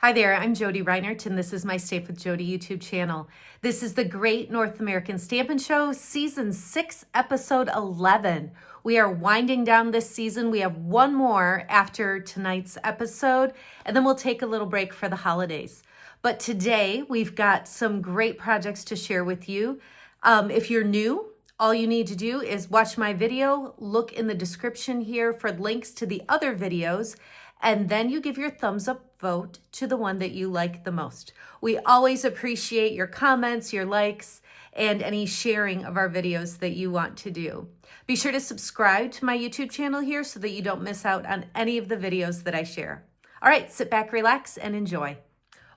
Hi there, I'm Jodi Reinert, and this is my Stamp with Jodi YouTube channel. This is the Great North American Stampin' Show, Season 6, Episode 11. We are winding down this season. We have one more after tonight's episode, and then we'll take a little break for the holidays. But today, we've got some great projects to share with you. If you're new, all you need to do is watch my video, look in the description here for links to the other videos, and then you give your thumbs up vote to the one that you like the most. We always appreciate your comments, your likes, and any sharing of our videos that you want to do. Be sure to subscribe to my YouTube channel here so that you don't miss out on any of the videos that I share. All right, sit back, relax, and enjoy.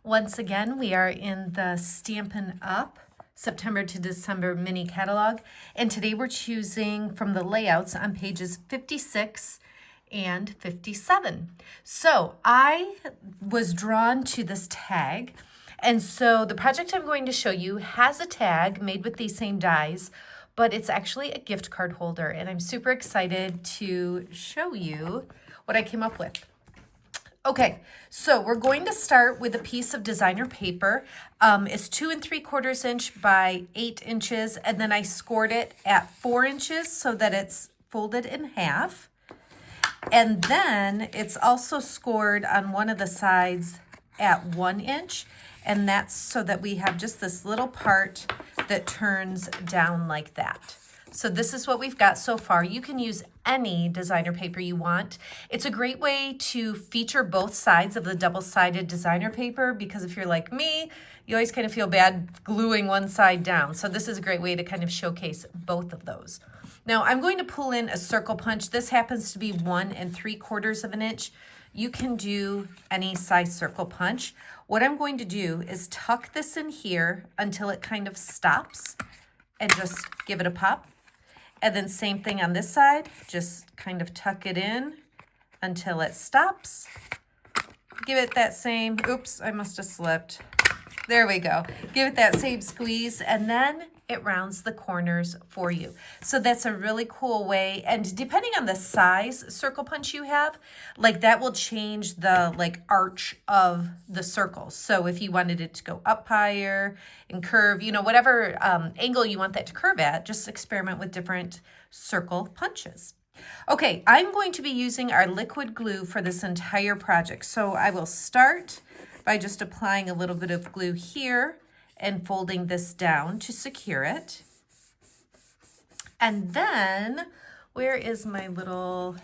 Once again, we are in the Stampin' Up! September to December mini catalog, and today we're choosing from the layouts on pages 56 and 57. So I was drawn to this tag, and so the project I'm going to show you has a tag made with these same dies, but it's actually a gift card holder, and I'm super excited to show you what I came up with. Okay, so we're going to start with a piece of designer paper. It's 2 3/4 inch by 8 inches, and then I scored it at 4 inches so that it's folded in half. And then it's also scored on one of the sides at 1 inch, and that's so that we have just this little part that turns down like that. So this is what we've got so far. You can use any designer paper you want. It's a great way to feature both sides of the double-sided designer paper, because if you're like me, you always kind of feel bad gluing one side down. So this is a great way to kind of showcase both of those. Now I'm going to pull in a circle punch. This happens to be 1 3/4 inch. You can do any size circle punch. What I'm going to do is tuck this in here until it kind of stops and just give it a pop. And then same thing on this side, just kind of tuck it in until it stops. Give it that same, oops, I must have slipped. There we go. Give it that same squeeze, and then it rounds the corners for you. So that's a really cool way. And depending on the size circle punch you have, like that will change the arch of the circle. So if you wanted it to go up higher and curve, you know, whatever angle you want that to curve at, just experiment with different circle punches. Okay, I'm going to be using our liquid glue for this entire project. So I will start by just applying a little bit of glue here and folding this down to secure it. And then, where is my little,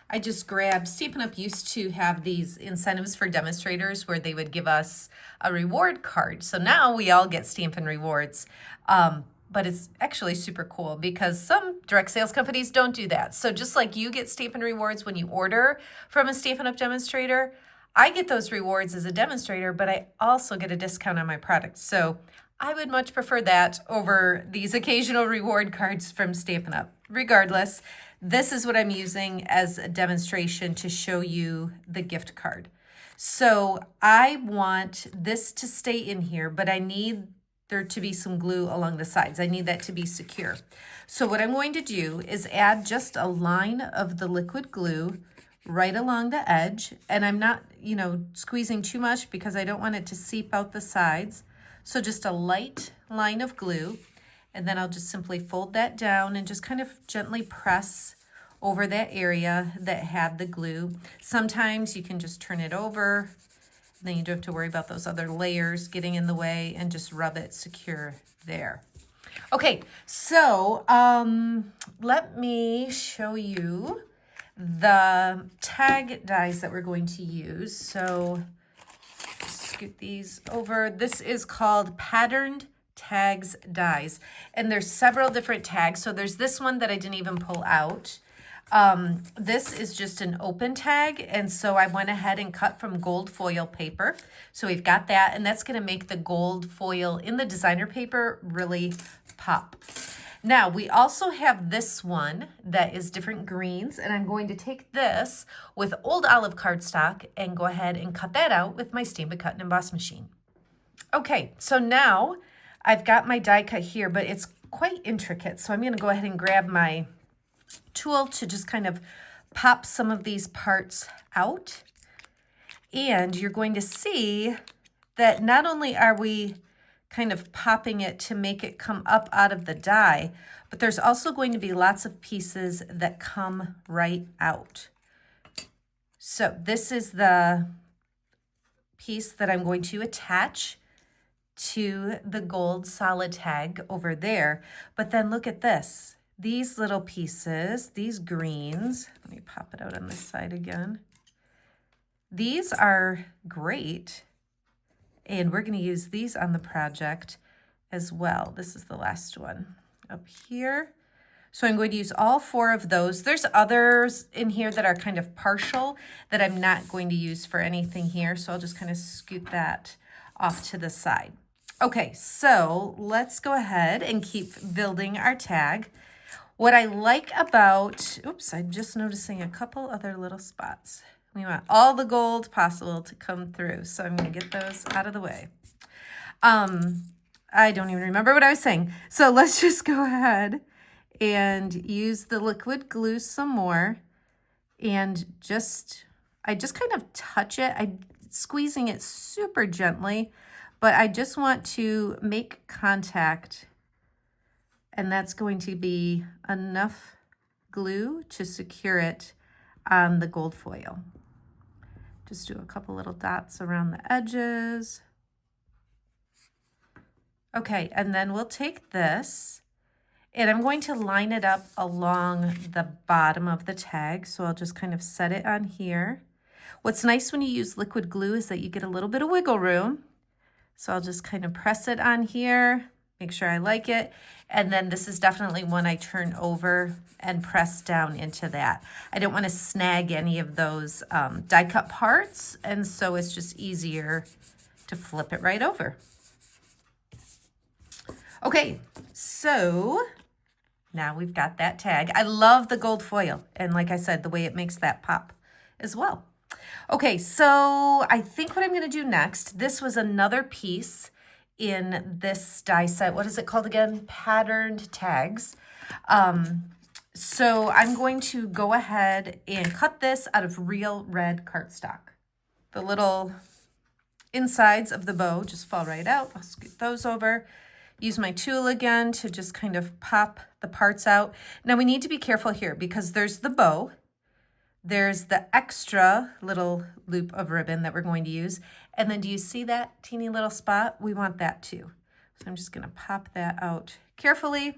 I just grabbed, Stampin' Up! Used to have these incentives for demonstrators where they would give us a reward card. So now we all get Stampin' Rewards. But it's actually super cool because some direct sales companies don't do that. So just like you get Stampin' Rewards when you order from a Stampin' Up! Demonstrator, I get those rewards as a demonstrator, but I also get a discount on my product. So I would much prefer that over these occasional reward cards from Stampin' Up! Regardless, this is what I'm using as a demonstration to show you the gift card. So I want this to stay in here, but I need there to be some glue along the sides. I need that to be secure. So what I'm going to do is add just a line of the liquid glue right along the edge, and I'm not, you know, squeezing too much because I don't want it to seep out the sides. So just a light line of glue, and then I'll just simply fold that down and just kind of gently press over that area that had the glue. Sometimes you can just turn it over, then you don't have to worry about those other layers getting in the way, and just rub it secure there. Okay, so let me show you the tag dies that we're going to use. So scoot these over. This is called Patterned Tags Dies, and there's several different tags. So there's this one that I didn't even pull out. This is just an open tag, and so I went ahead and cut from gold foil paper. So we've got that, and that's going to make the gold foil in the designer paper really pop. Now, we also have this one that is different greens, and I'm going to take this with old olive cardstock and go ahead and cut that out with my Stampin' Cut and Emboss machine. Okay, so now I've got my die cut here, but it's quite intricate, so I'm going to go ahead and grab my tool to just kind of pop some of these parts out. And you're going to see that not only are we kind of popping it to make it come up out of the die, but there's also going to be lots of pieces that come right out. So this is the piece that I'm going to attach to the gold solid tag over there. But then look at this. These little pieces, these greens, let me pop it out on this side again. These are great, and we're going to use these on the project as well. This is the last one up here. So I'm going to use all 4 of those. There's others in here that are kind of partial that I'm not going to use for anything here, so I'll just kind of scoot that off to the side. Okay, so let's go ahead and keep building our tag. What I like about, oops, I'm just noticing a couple other little spots. We want all the gold possible to come through, so I'm going to get those out of the way. I don't even remember what I was saying. So let's just go ahead and use the liquid glue some more, and I just kind of touch it. I'm squeezing it super gently, but I just want to make contact, and that's going to be enough glue to secure it on the gold foil. Just do a couple little dots around the edges. Okay, and then we'll take this, and I'm going to line it up along the bottom of the tag. So I'll just kind of set it on here. What's nice when you use liquid glue is that you get a little bit of wiggle room. So I'll just kind of press it on here, make sure I like it. And then this is definitely one I turn over and press down into that. I don't want to snag any of those die cut parts, and so it's just easier to flip it right over. Okay, so now we've got that tag. I love the gold foil, and like I said, the way it makes that pop as well. Okay, so I think what I'm going to do next, this was another piece in this die set. What is it called again? Patterned tags. So I'm going to go ahead and cut this out of real red cardstock. The little insides of the bow just fall right out. I'll scoot those over. Use my tool again to just kind of pop the parts out. Now we need to be careful here because there's the bow. There's the extra little loop of ribbon that we're going to use. And then do you see that teeny little spot? We want that too. So I'm just going to pop that out carefully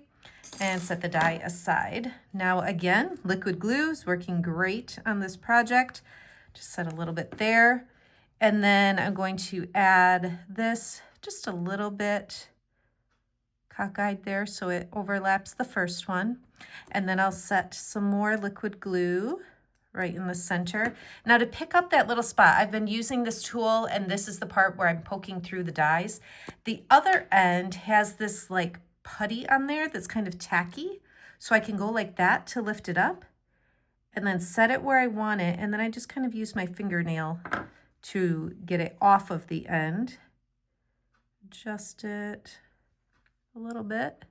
and set the die aside. Now again, liquid glue is working great on this project. Just set a little bit there. And then I'm going to add this just a little bit cockeyed there so it overlaps the first one. And then I'll set some more liquid glue right in the center. Now to pick up that little spot, I've been using this tool, and this is the part where I'm poking through the dies. The other end has this like putty on there that's kind of tacky, so I can go like that to lift it up and then set it where I want it, and then I just kind of use my fingernail to get it off of the end. Adjust it a little bit,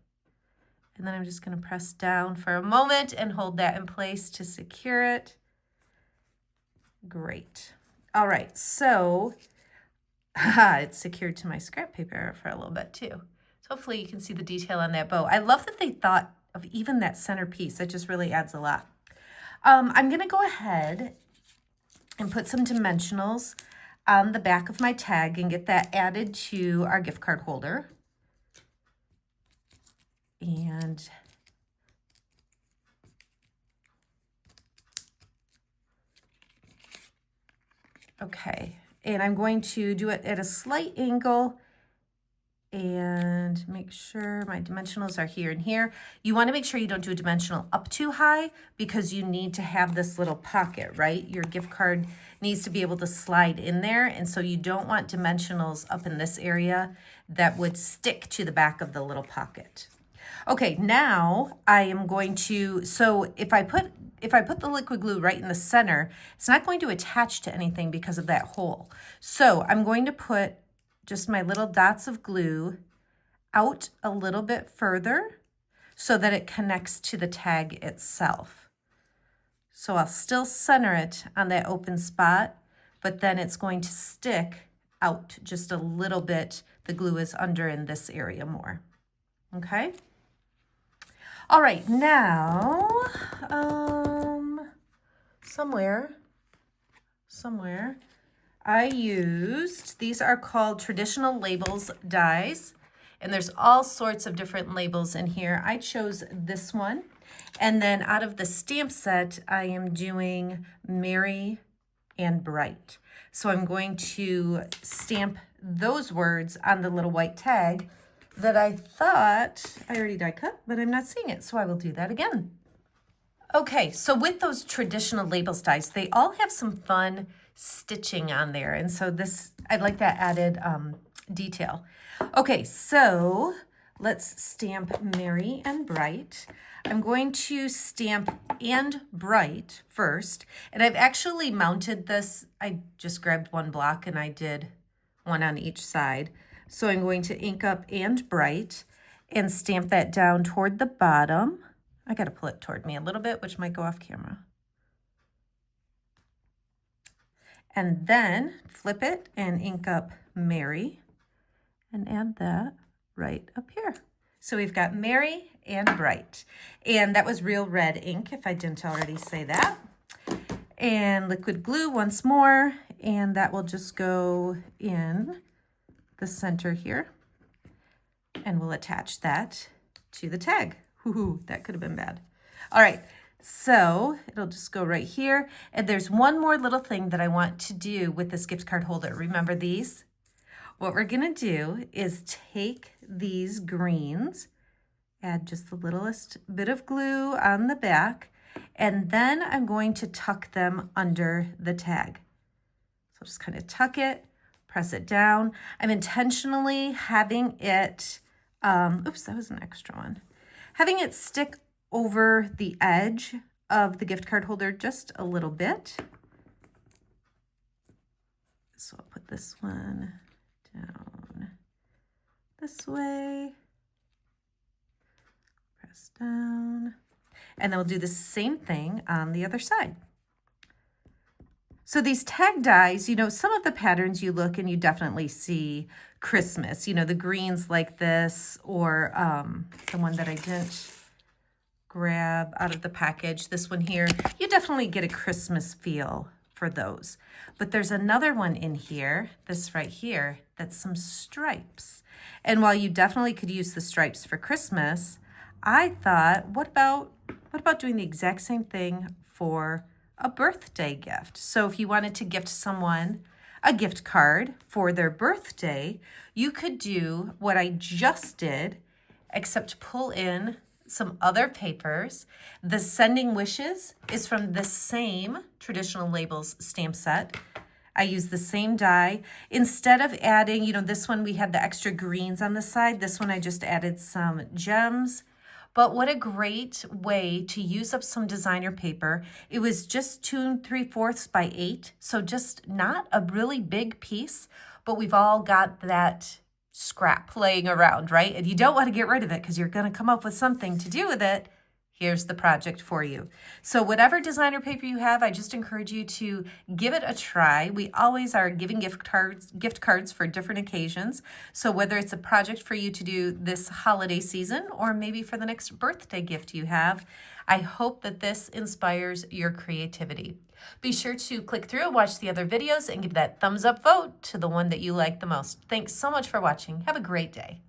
and then I'm just going to press down for a moment and hold that in place to secure it. Great. All right, so it's secured to my scrap paper for a little bit too. So hopefully you can see the detail on that bow. I love that they thought of even that center piece. It just really adds a lot. I'm going to go ahead and put some dimensionals on the back of my tag and get that added to our gift card holder. And okay, and I'm going to do it at a slight angle and make sure my dimensionals are here and here. You want to make sure you don't do a dimensional up too high because you need to have this little pocket, right? Your gift card needs to be able to slide in there, and so you don't want dimensionals up in this area that would stick to the back of the little pocket. Okay, now I am going to, so if I put the liquid glue right in the center, it's not going to attach to anything because of that hole. So I'm going to put just my little dots of glue out a little bit further so that it connects to the tag itself. So I'll still center it on that open spot, but then it's going to stick out just a little bit. The glue is under in this area more. Okay. All right, now, somewhere, I used, these are called traditional labels dies, and there's all sorts of different labels in here. I chose this one, and then out of the stamp set, I am doing Merry and Bright. So I'm going to stamp those words on the little white tag that I thought I already die cut, but I'm not seeing it, so I will do that again. Okay, so with those traditional labels dies, they all have some fun stitching on there, and so this, I like that added detail. Okay, so let's stamp Merry and Bright. I'm going to stamp and Bright first, and I've actually mounted this. I just grabbed one block and I did one on each side. So I'm going to ink up and Bright and stamp that down toward the bottom. I got to pull it toward me a little bit, which might go off camera. And then flip it and ink up Merry and add that right up here. So we've got Merry and Bright. And that was real red ink, if I didn't already say that. And liquid glue once more, and that will just go in the center here, and we'll attach that to the tag. Whoo, that could have been bad. All right, so it'll just go right here. And there's one more little thing that I want to do with this gift card holder. Remember these? What we're gonna do is take these greens, add just the littlest bit of glue on the back, and then I'm going to tuck them under the tag. So just kind of tuck it, press it down. I'm intentionally having it, oops, that was an extra one. Having it stick over the edge of the gift card holder just a little bit. So I'll put this one down this way, press down, and then we'll do the same thing on the other side. So these tag dies, you know, some of the patterns you look and you definitely see Christmas, you know, the greens like this, or the one that I didn't grab out of the package, this one here, you definitely get a Christmas feel for those. But there's another one in here, this right here, that's some stripes. And while you definitely could use the stripes for Christmas, I thought, what about doing the exact same thing for a birthday gift? So if you wanted to gift someone a gift card for their birthday, you could do what I just did, except pull in some other papers. The Sending Wishes is from the same Traditional Labels stamp set. I use the same die. Instead of adding, you know, this one we had the extra greens on the side. This one I just added some gems. But what a great way to use up some designer paper. It was just 2 3/4 by 8, so just not a really big piece, but we've all got that scrap laying around, right? And you don't want to get rid of it because you're going to come up with something to do with it. Here's the project for you. So whatever designer paper you have, I just encourage you to give it a try. We always are giving gift cards for different occasions. So whether it's a project for you to do this holiday season or maybe for the next birthday gift you have, I hope that this inspires your creativity. Be sure to click through and watch the other videos and give that thumbs up vote to the one that you like the most. Thanks so much for watching. Have a great day.